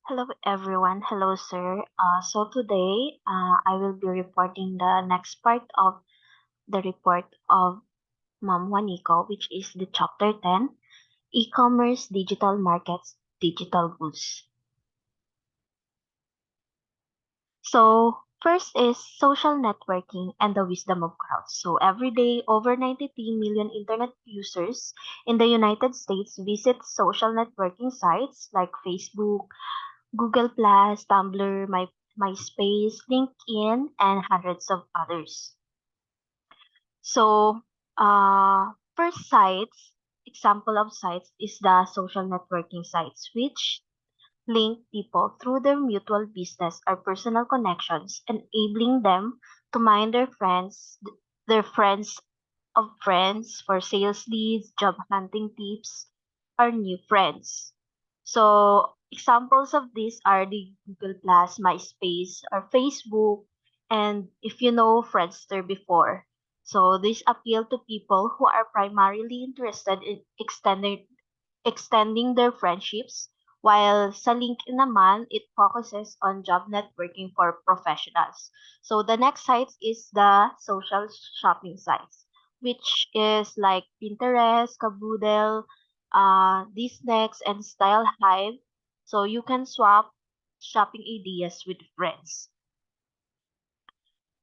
Hello everyone. Hello sir. So today I will be reporting the next part of the report of Ma'am Juanico, which is the chapter 10, E-commerce digital markets, digital goods. So first is social networking and the wisdom of crowds. So every day, over 93 million internet users in the United States visit social networking sites like Facebook, Google Plus, Tumblr, MySpace, LinkedIn, and hundreds of others. So, first sites, example of sites is the social networking sites, which link people through their mutual business or personal connections, enabling them to mind their friends of friends for sales leads, job hunting tips, or new friends. So examples of these are the Google Plus, MySpace, or Facebook, and if you know Friendster before. So these appeal to people who are primarily interested in extending their friendships, while sa LinkedIn naman, it focuses on job networking for professionals. So the next site is the social shopping sites, which is like Pinterest, Kaboodle, Disnext, and Style Hive. So you can swap shopping ideas with friends.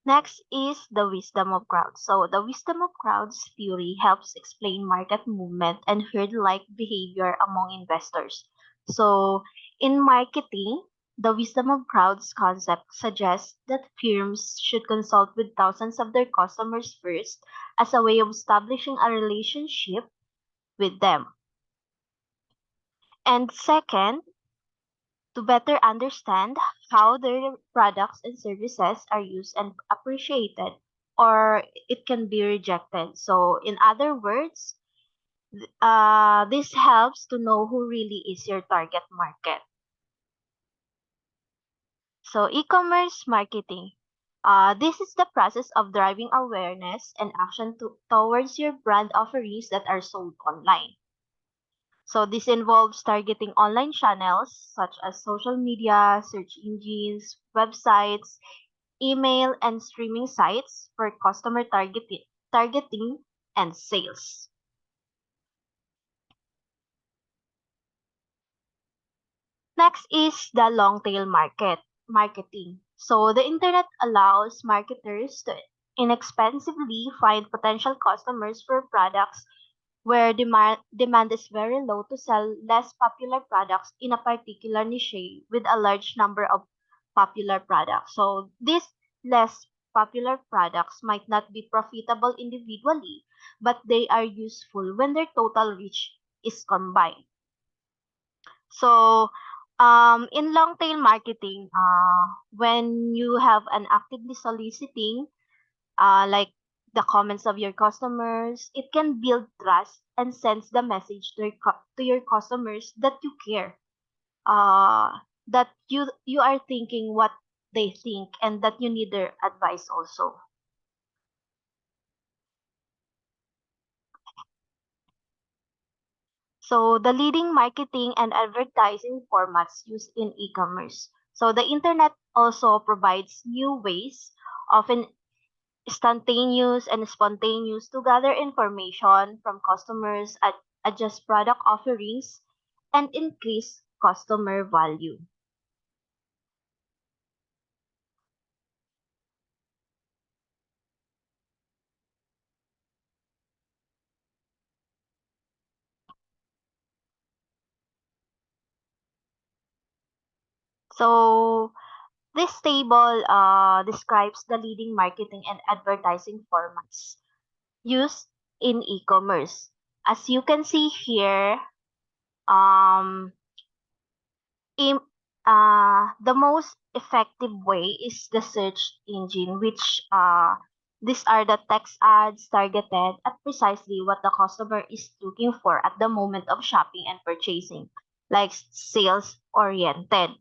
Next is the wisdom of crowds. So the wisdom of crowds theory helps explain market movement and herd-like behavior among investors. So in marketing, the wisdom of crowds concept suggests that firms should consult with thousands of their customers first as a way of establishing a relationship with them. And second, to better understand how their products and services are used and appreciated, or it can be rejected. So, in other words, this helps to know who really is your target market. So, e-commerce marketing. This is the process of driving awareness and action towards your brand offerings that are sold online. So this involves targeting online channels such as social media, search engines, websites, email, and streaming sites for customer targeting and sales. Next is the long tail marketing. So the internet allows marketers to inexpensively find potential customers for products where demand is very low to sell less popular products in a particular niche with a large number of popular products. So these less popular products might not be profitable individually, but they are useful when their total reach is combined. So in long tail marketing, when you have an actively soliciting like the comments of your customers, it can build trust and sends the message to your customers that you care, that you are thinking what they think and that you need their advice also. So the leading marketing and advertising formats used in e-commerce. So the internet also provides new ways, often instantaneous and spontaneous, to gather information from customers, adjust product offerings, and increase customer value. So this table describes the leading marketing and advertising formats used in e-commerce. As you can see here, um, im- the most effective way is the search engine, which these are the text ads targeted at precisely what the customer is looking for at the moment of shopping and purchasing, like sales oriented.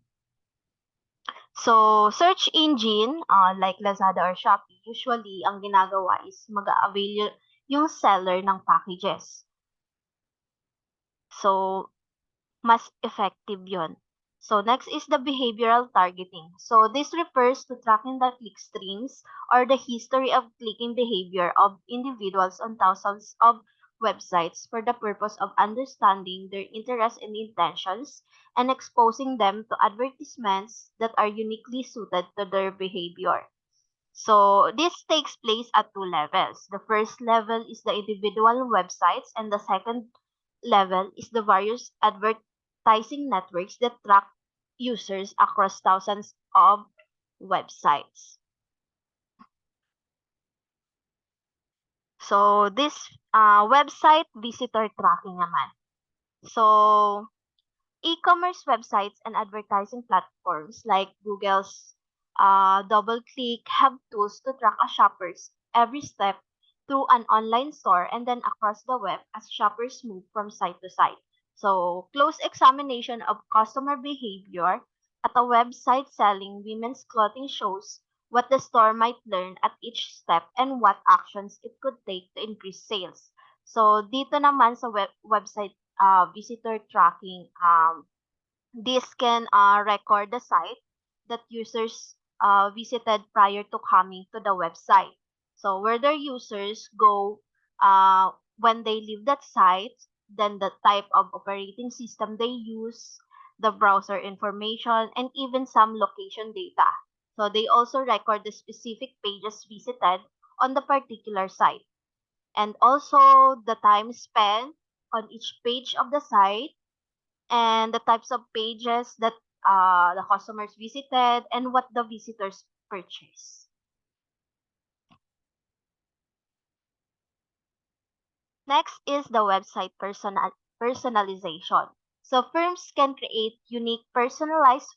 So, search engine, like Lazada or Shopee, usually ang ginagawa is mag-a-avail yung seller ng packages. So, mas effective yon. So next is the behavioral targeting. So this refers to tracking the click streams or the history of clicking behavior of individuals on thousands of websites for the purpose of understanding their interests and intentions and exposing them to advertisements that are uniquely suited to their behavior. So this takes place at two levels. The first level is the individual websites, and the second level is the various advertising networks that track users across thousands of websites. So this website visitor tracking naman. So e-commerce websites and advertising platforms like Google's DoubleClick have tools to track a shopper's every step through an online store and then across the web as shoppers move from site to site. So, close examination of customer behavior at a website selling women's clothing shows what the store might learn at each step and what actions it could take to increase sales. So, dito naman sa website visitor tracking, this can record the site that users visited prior to coming to the website. So where the users go when they leave that site, then the type of operating system they use, the browser information, and even some location data. So they also record the specific pages visited on the particular site and also the time spent on each page of the site and the types of pages that the customers visited and what the visitors purchased. Next is the website personalization. So firms can create unique personalized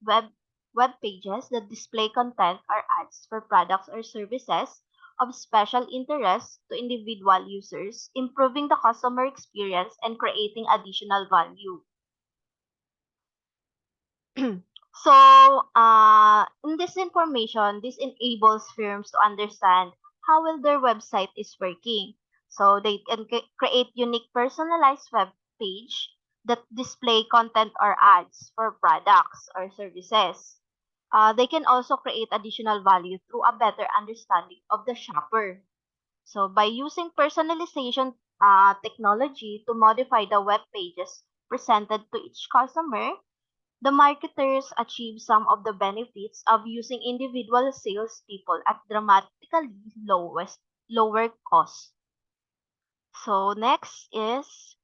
web pages that display content or ads for products or services of special interest to individual users, improving the customer experience and creating additional value. So, in this information, this enables firms to understand how well their website is working. So they can create unique personalized web page that display content or ads for products or services. They can also create additional value through a better understanding of the shopper. So by using personalization technology to modify the web pages presented to each customer, the marketers achieve some of the benefits of using individual salespeople at dramatically lower cost. So next is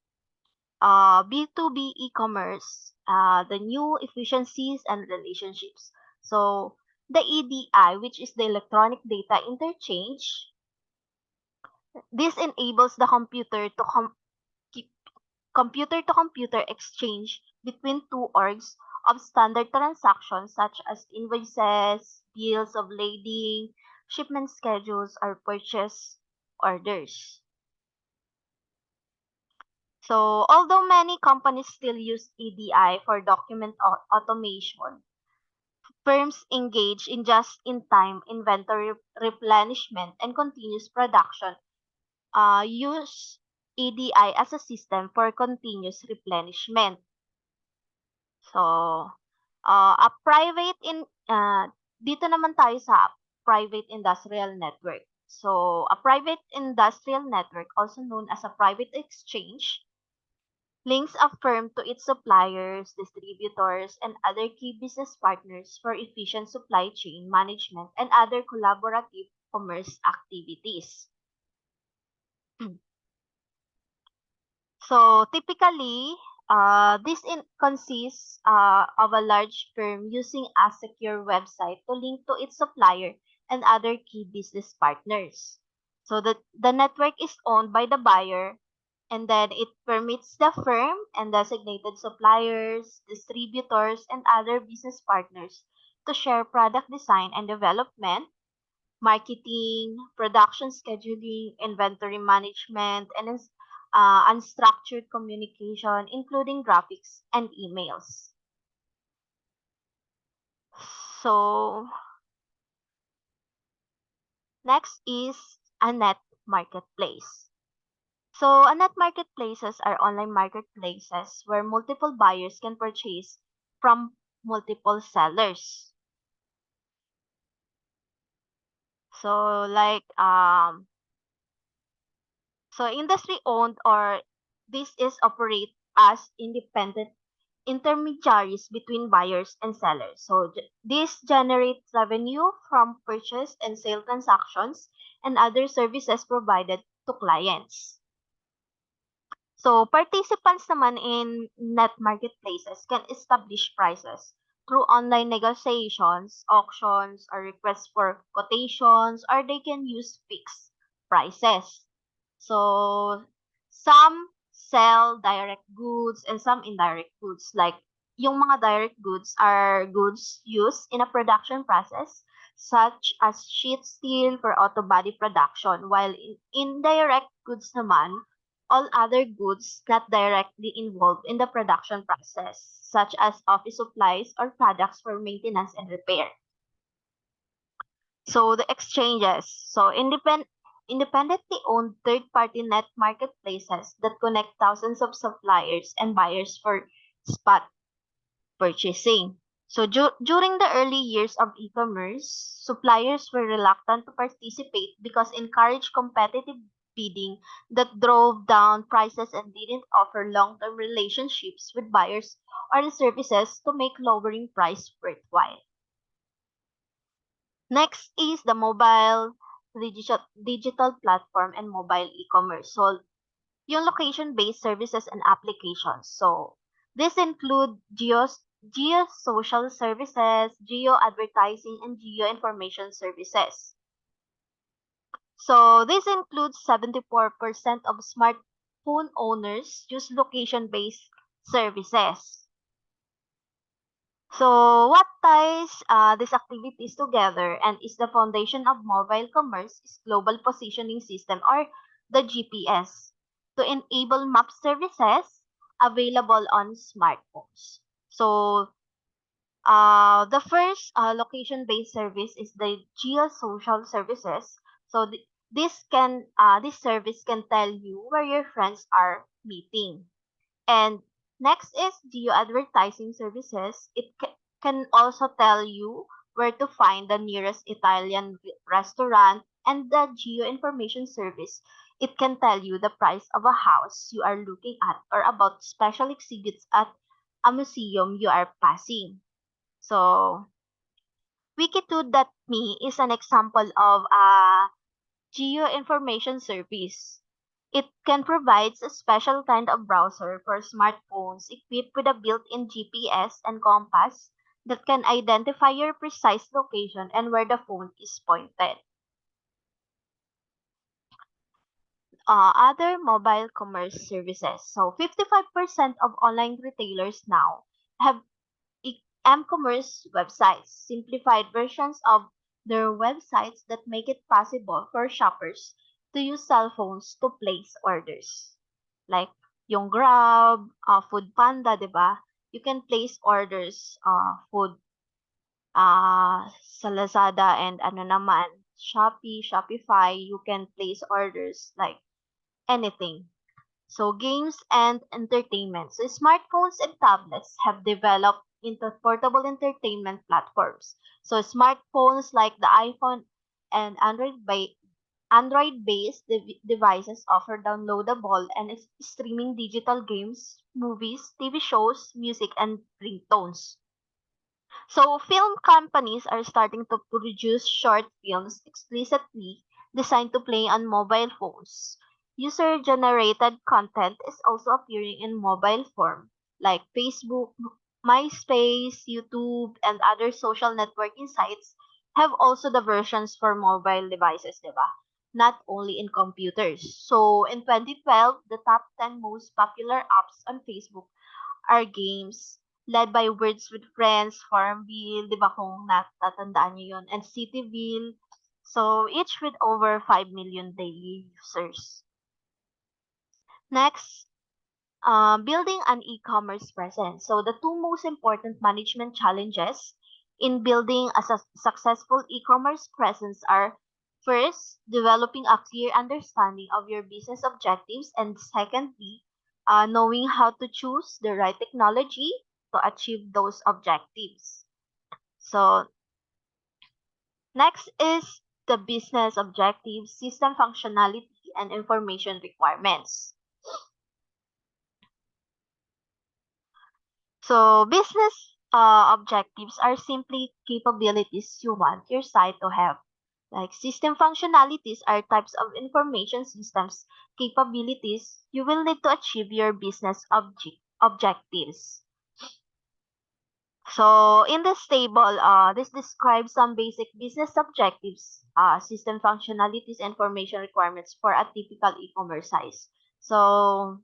B2B e-commerce, the new efficiencies and relationships. So the EDI, which is the electronic data interchange, this enables the computer to computer exchange between two orgs of standard transactions such as invoices, bills of lading, shipment schedules, or purchase orders. So, although many companies still use EDI for document automation, firms engage in just-in-time inventory replenishment and continuous production use EDI as a system for continuous replenishment. So, a private dito naman tayo sa private industrial network. So, a private industrial network, also known as a private exchange, links a firm to its suppliers, distributors, and other key business partners for efficient supply chain management and other collaborative commerce activities. So typically, consists of a large firm using a secure website to link to its supplier and other key business partners. So the network is owned by the buyer and then it permits the firm and designated suppliers, distributors, and other business partners to share product design and development, marketing, production scheduling, inventory management, and unstructured communication, including graphics and emails. So, next is a net marketplace. So, a net marketplaces are online marketplaces where multiple buyers can purchase from multiple sellers. So like industry owned or this is operate as independent intermediaries between buyers and sellers. So this generates revenue from purchase and sale transactions and other services provided to clients. So participants naman in net marketplaces can establish prices through online negotiations, auctions, or requests for quotations, or they can use fixed prices. So some sell direct goods and some indirect goods. Like yung mga direct goods are goods used in a production process such as sheet steel for auto body production, while indirect goods naman all other goods not directly involved in the production process, such as office supplies or products for maintenance and repair. So the exchanges. So independently owned third-party net marketplaces that connect thousands of suppliers and buyers for spot purchasing. So during the early years of e-commerce, suppliers were reluctant to participate because encouraged competitive bidding that drove down prices and didn't offer long-term relationships with buyers or the services to make lowering price worthwhile. Next is the mobile digital platform and mobile e-commerce. So yung location-based services and applications. So, this include geo-social services, geo-advertising, and geo-information services. So, this includes 74% of smartphone owners use location-based services. So, what ties these activities together and is the foundation of mobile commerce is Global Positioning System or the GPS to enable map services available on smartphones. So, the first location-based service is the geosocial services. So, this service can tell you where your friends are meeting. And next is geo advertising services. It can also tell you where to find the nearest Italian restaurant, and the geo information service. It can tell you the price of a house you are looking at or about special exhibits at a museum you are passing. So, Wikitude.me is an example of a geo information service. It can provide a special kind of browser for smartphones equipped with a built-in GPS and compass that can identify your precise location and where the phone is pointed. Other mobile commerce services. So 55% of online retailers now have e-commerce websites, simplified versions of their websites that make it possible for shoppers to use cell phones to place orders. Like yung Grab, Food Panda, 'di ba? You can place orders food sa Lazada and ano naman, Shopee, Shopify, you can place orders like anything. So games and entertainment. So smartphones and tablets have developed into portable entertainment platforms. So smartphones like the iPhone and Android-based devices offer downloadable and streaming digital games, movies, TV shows, music, and ringtones. So film companies are starting to produce short films explicitly designed to play on mobile phones. User-generated content is also appearing in mobile form, like Facebook, MySpace, YouTube, and other social networking sites have also the versions for mobile devices, diba? Not only in computers. So in 2012, the top 10 most popular apps on Facebook are games led by Words with Friends, Farmville, di ba kung natatandaan niyo yun, and Cityville. So, each with over 5 million daily users. Next, building an e-commerce presence. So, the two most important management challenges in building a successful e-commerce presence are first, developing a clear understanding of your business objectives, and secondly, knowing how to choose the right technology, to achieve those objectives. So next is the business objectives, system functionality, and information requirements. So business objectives are simply capabilities you want your site to have. Like system functionalities are types of information systems capabilities you will need to achieve your business objectives. So in this table, this describes some basic business objectives, system functionalities, and information requirements for a typical e-commerce size. So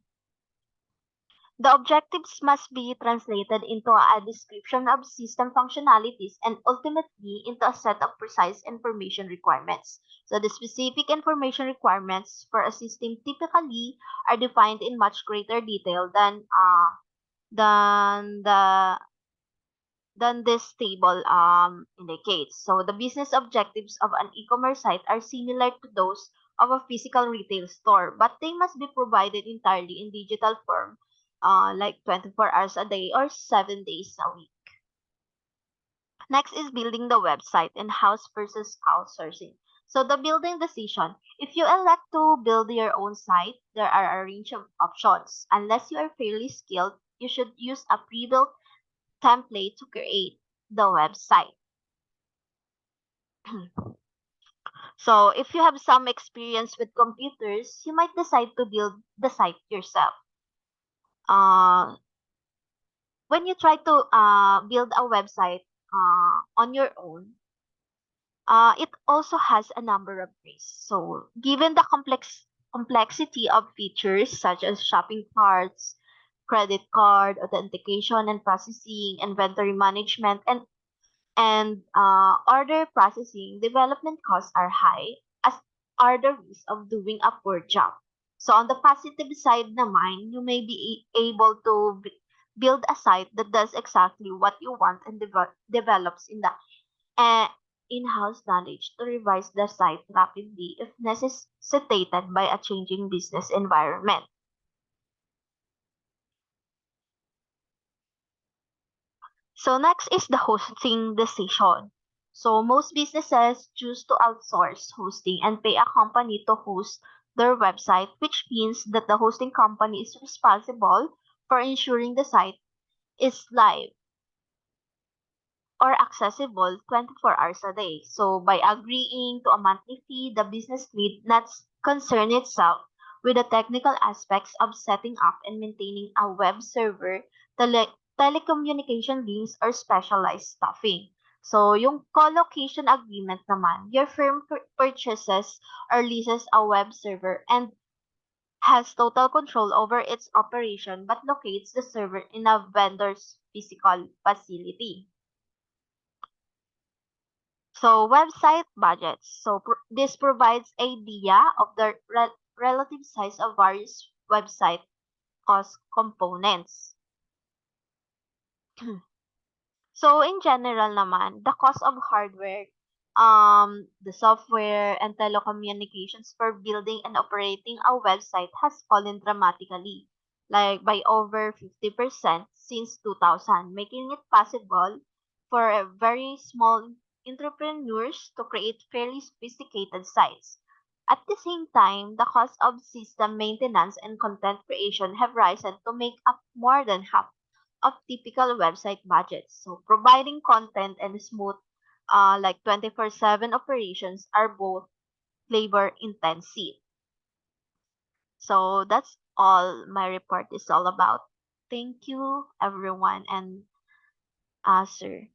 the objectives must be translated into a description of system functionalities and ultimately into a set of precise information requirements. So the specific information requirements for a system typically are defined in much greater detail than the than this table indicates. So the business objectives of an e-commerce site are similar to those of a physical retail store, but they must be provided entirely in digital form, like 24 hours a day or 7 days a week. Next is building the website and house versus outsourcing. So the building decision. If you elect to build your own site, there are a range of options. Unless you are fairly skilled, you should use a pre-built template to create the website. So if you have some experience with computers, you might decide to build the site yourself. Uh, when you try to build a website on your own, it also has a number of risks. So given the complexity of features such as shopping carts, credit card, authentication and processing, inventory management, and order processing, development costs are high, as are the risks of doing a poor job. So on the positive side naman, you may be able to build a site that does exactly what you want and develops in the uh, in-house knowledge to revise the site rapidly if necessitated by a changing business environment. So next is the hosting decision. So most businesses choose to outsource hosting and pay a company to host their website, which means that the hosting company is responsible for ensuring the site is live or accessible 24 hours a day. So by agreeing to a monthly fee, the business need not concern itself with the technical aspects of setting up and maintaining a web server, telecommunication links, or specialized staffing. So yung co-location agreement naman, your firm purchases or leases a web server and has total control over its operation but locates the server in a vendor's physical facility. So website budgets. So this provides idea of the relative size of various website cost components. So in general naman, the cost of hardware, the software and telecommunications for building and operating a website has fallen dramatically, like by over 50% since 2000, making it possible for a very small entrepreneurs to create fairly sophisticated sites. At the same time, the cost of system maintenance and content creation have risen to make up more than half of typical website budgets. So providing content and smooth like 24/7 operations are both labor intensive. So that's all my report is all about. Thank you everyone and sir.